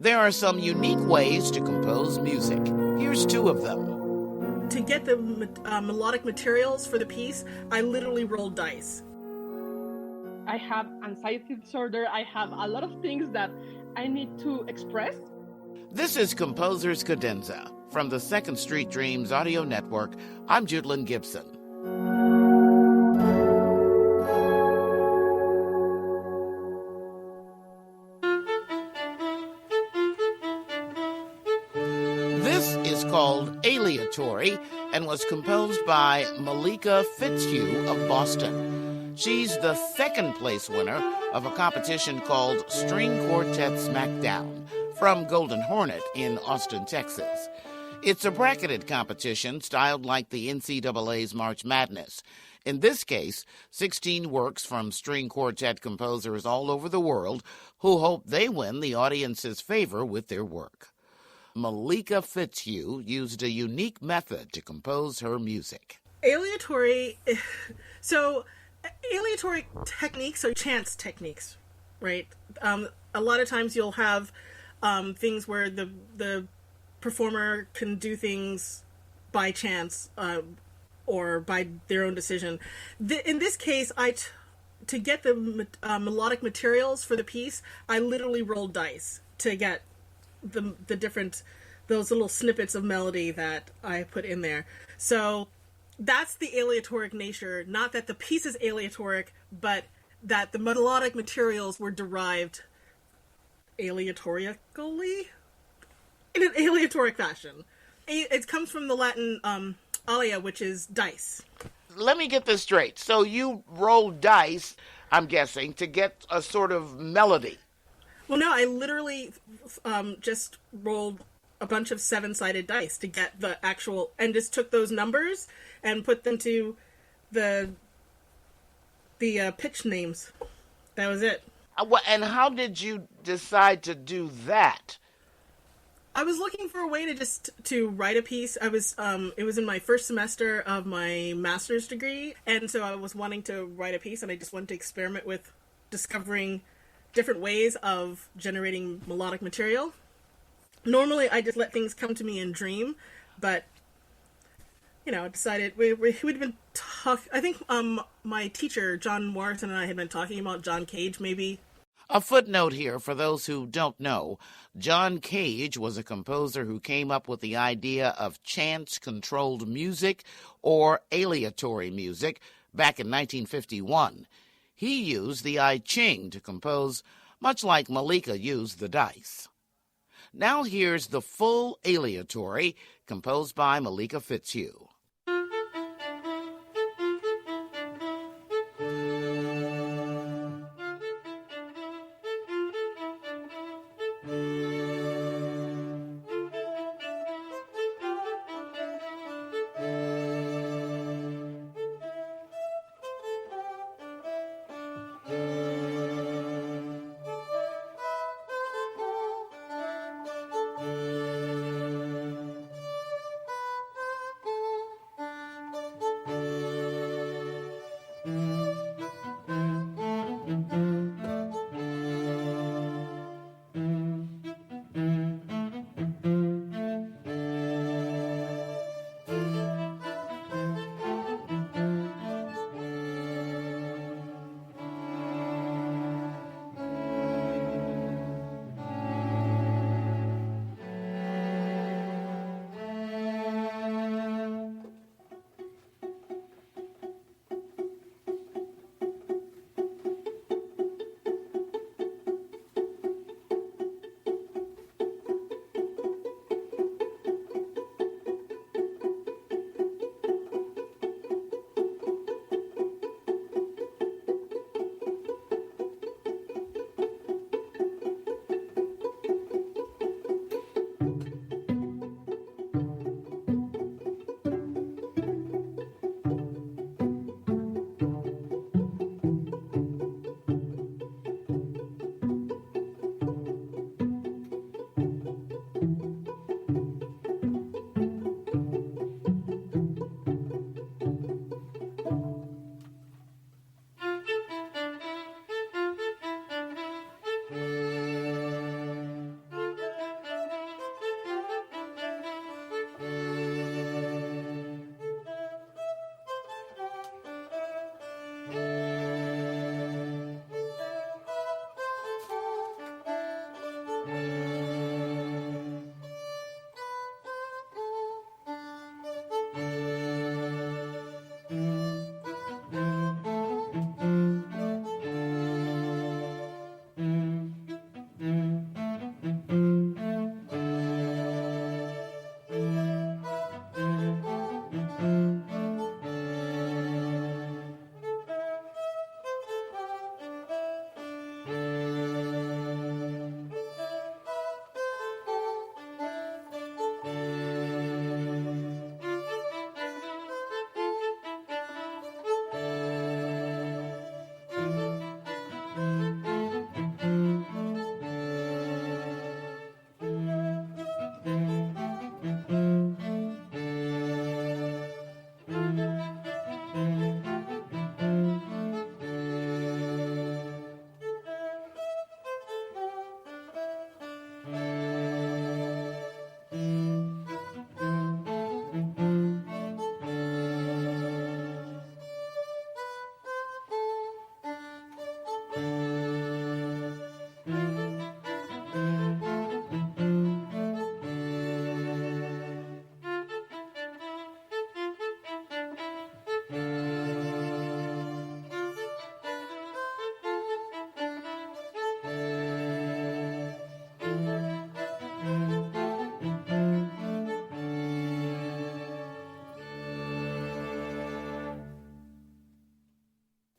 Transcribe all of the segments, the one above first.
There are some unique ways to compose music. Here's two of them. To get the melodic materials for the piece, I literally rolled dice. I have anxiety disorder. I have a lot of things that I need to express. This is COMPOSER'S CADENZA. From the 2nd Street Dreams Audio Network, I'm Judlyn Gibson. This is called Aleatory and was composed by Melika Fitzhugh of Boston. She's the 2nd place winner of a competition called String Quartet Smackdown from Golden Hornet in Austin, Texas. It's a bracketed competition styled like the NCAA's March Madness. In this case, 16 works from string quartet composers all over the world who hope they win the audience's favor with their work. Melika Fitzhugh used a unique method to compose her music. Aleatory techniques are chance techniques, right? A lot of times you'll have things where the performer can do things by chance or by their own decision. In this case, to get the melodic materials for the piece, I literally rolled dice to get those little snippets of melody that I put in there. So that's the aleatoric nature, not that the piece is aleatoric, but that the melodic materials were derived aleatorically in an aleatoric fashion. It comes from the Latin alea, which is dice. Let me get this straight. So you rolled dice, I'm guessing, to get a sort of melody. Well, no, I literally just rolled a bunch of 7-sided dice to get the actual, and just took those numbers and put them to the pitch names. That was it. And how did you decide to do that? I was looking for a way to write a piece. It was in my first semester of my master's degree, and so I was wanting to write a piece, and I just wanted to experiment with discovering different ways of generating melodic material. Normally, I just let things come to me in dream, but I decided we'd been talking. I think my teacher John Morrison and I had been talking about John Cage, maybe. A footnote here for those who don't know. John Cage was a composer who came up with the idea of chance-controlled music or aleatory music back in 1951. He used the I Ching to compose, much like Melika used the dice. Now here's the full aleatory composed by Melika Fitzhugh.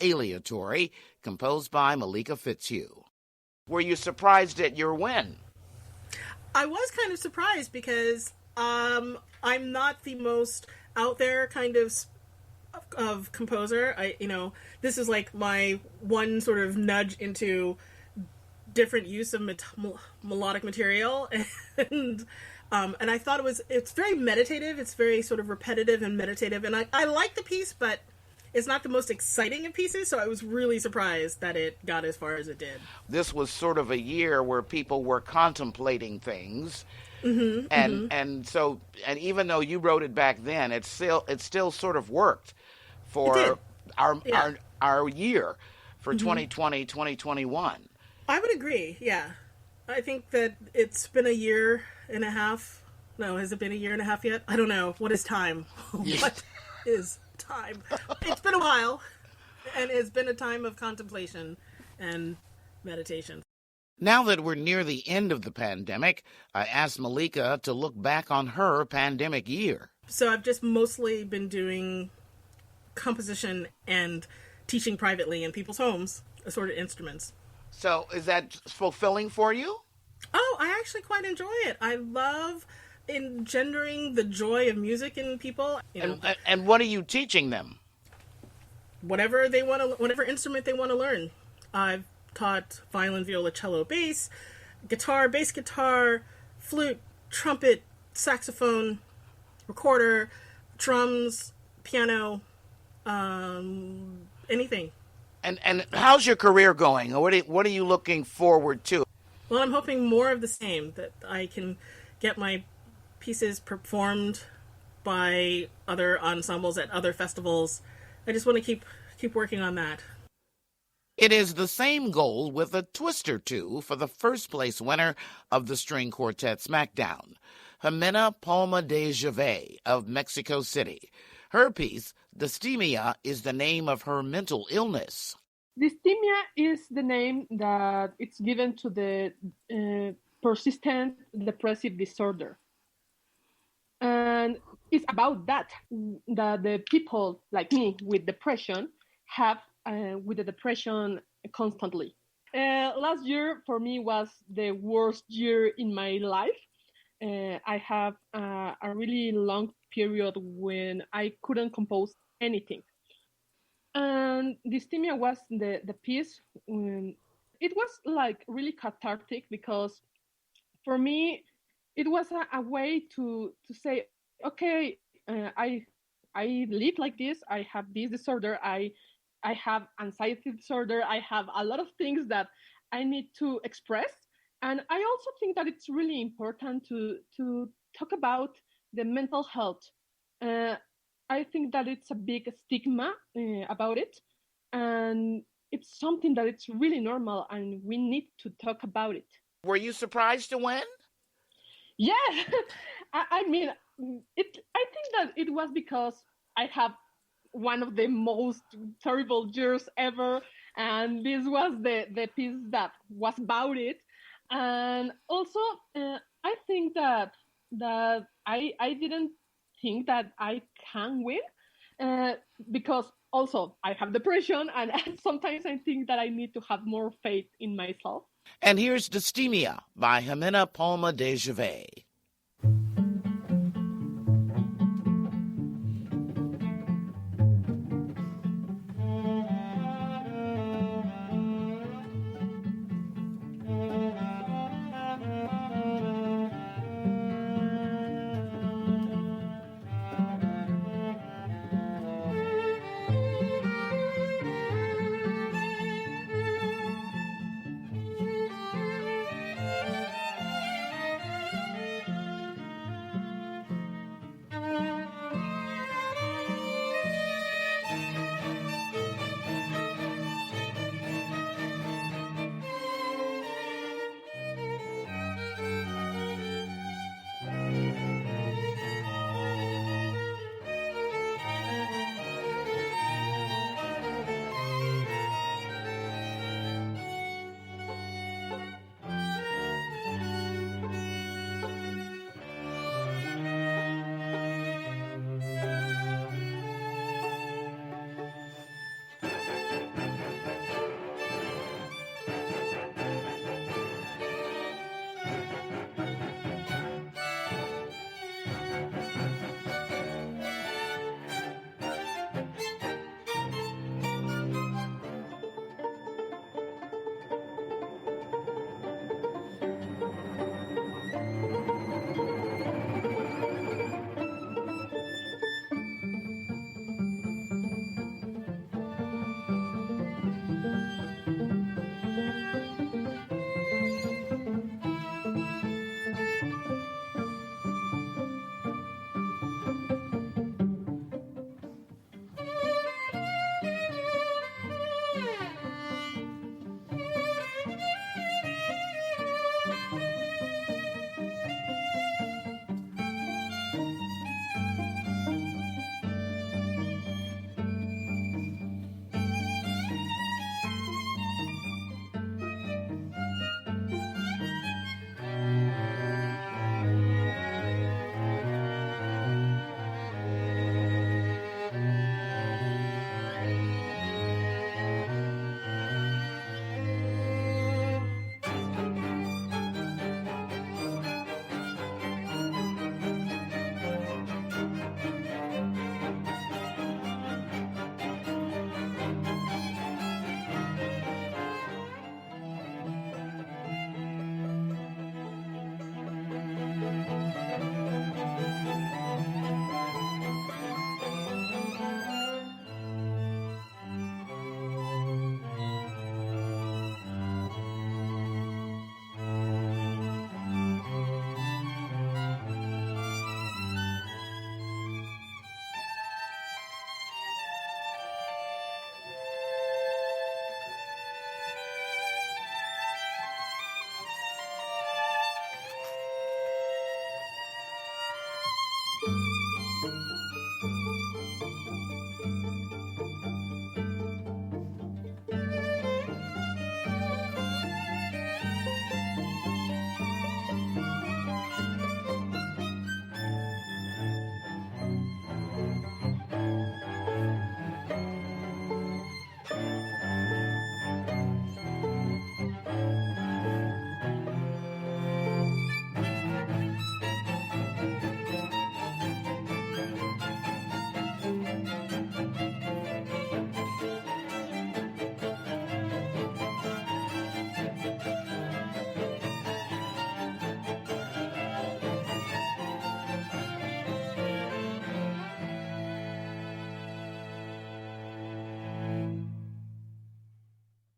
Aleatory, composed by Melika Fitzhugh. Were you surprised at your win? I was kind of surprised because I'm not the most out there kind of composer. This is like my one sort of nudge into different use of melodic material, and I thought it's very meditative. It's very sort of repetitive and meditative, and I like the piece, but it's not the most exciting of pieces, so I was really surprised that it got as far as it did. This was sort of a year where people were contemplating things, and even though you wrote it back then, it still sort of worked for our year for 2020, 2021. I would agree. Yeah, I think that it's been a year and a half. No, has it been a year and a half yet? I don't know. What is time? What is time? It's been a while, and it's been a time of contemplation and meditation. Now that we're near the end of the pandemic, I asked Melika to look back on her pandemic year. So I've just mostly been doing composition and teaching privately in people's homes, assorted instruments. So is that fulfilling for you? Oh, I actually quite enjoy it. I love engendering the joy of music in people. And what are you teaching them? Whatever instrument they want to learn. I've taught violin, viola, cello, bass guitar, flute, trumpet, saxophone, recorder, drums, piano, anything. And how's your career going? What are you looking forward to? Well, I'm hoping more of the same, that I can get my pieces performed by other ensembles at other festivals. I just want to keep working on that. It is the same goal with a twist or two for the first place winner of the String Quartet Smackdown, Jimena Palma de Gyvés of Mexico City. Her piece, Dysthymia, is the name of her mental illness. Dysthymia is the name that it's given to the persistent depressive disorder. And it's about that the people like me with depression have with the depression constantly. Last year for me was the worst year in my life. I have a really long period when I couldn't compose anything. And Dysthymia was the piece. It was like really cathartic because for me, it was a way to say, okay, I live like this. I have this disorder. I have anxiety disorder. I have a lot of things that I need to express. And I also think that it's really important to talk about the mental health. I think that it's a big stigma about it. And it's something that it's really normal and we need to talk about it. Were you surprised to win? Yeah, I mean, I think that it was because I have one of the most terrible years ever, and this was the piece that was about it. And also, I think that I didn't think that I can win, because also I have depression, and sometimes I think that I need to have more faith in myself. And here's Dystemia by Jimena Palma de Gyvés.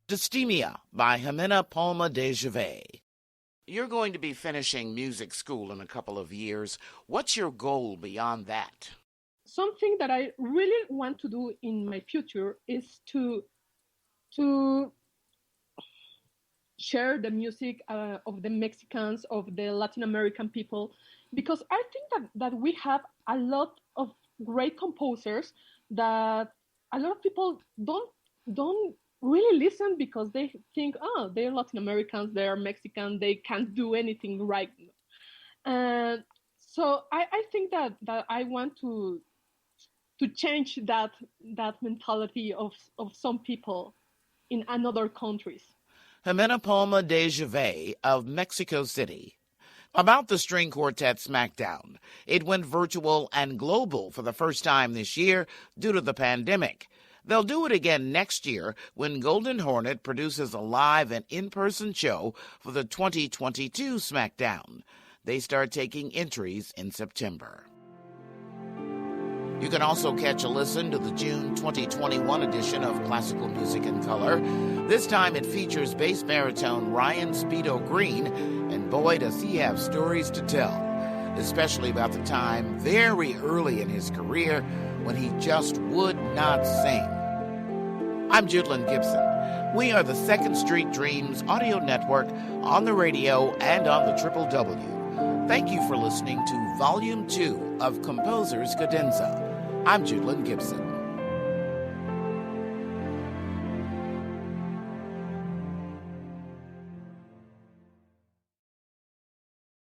Dystemia by Jimena Palma de Gyvés. You're going to be finishing music school in a couple of years. What's your goal beyond that? Something that I really want to do in my future is to share the music of the Mexicans, of the Latin American people, because I think that we have a lot of great composers that a lot of people don't really listen, because they think, oh, they're Latin Americans, they're Mexican, they can't do anything right. And so I think that I want to change that mentality of some people in other countries. Jimena Palma de Gyvés of Mexico City. About the String Quartet Smackdown, it went virtual and global for the first time this year due to the pandemic. They'll do it again next year when Golden Hornet produces a live and in-person show for the 2022 Smackdown. They start taking entries in September. You can also catch a listen to the June 2021 edition of Classical Music in Color. This time it features bass baritone Ryan Speedo Green, and boy, does he have stories to tell, especially about the time very early in his career when he just would not sing. I'm Judlyn Gibson. We are the Second Street Dreams audio network on the radio and on the Triple W. Thank you for listening to Volume 2 of Composer's Cadenza. I'm Judlyn Gibson.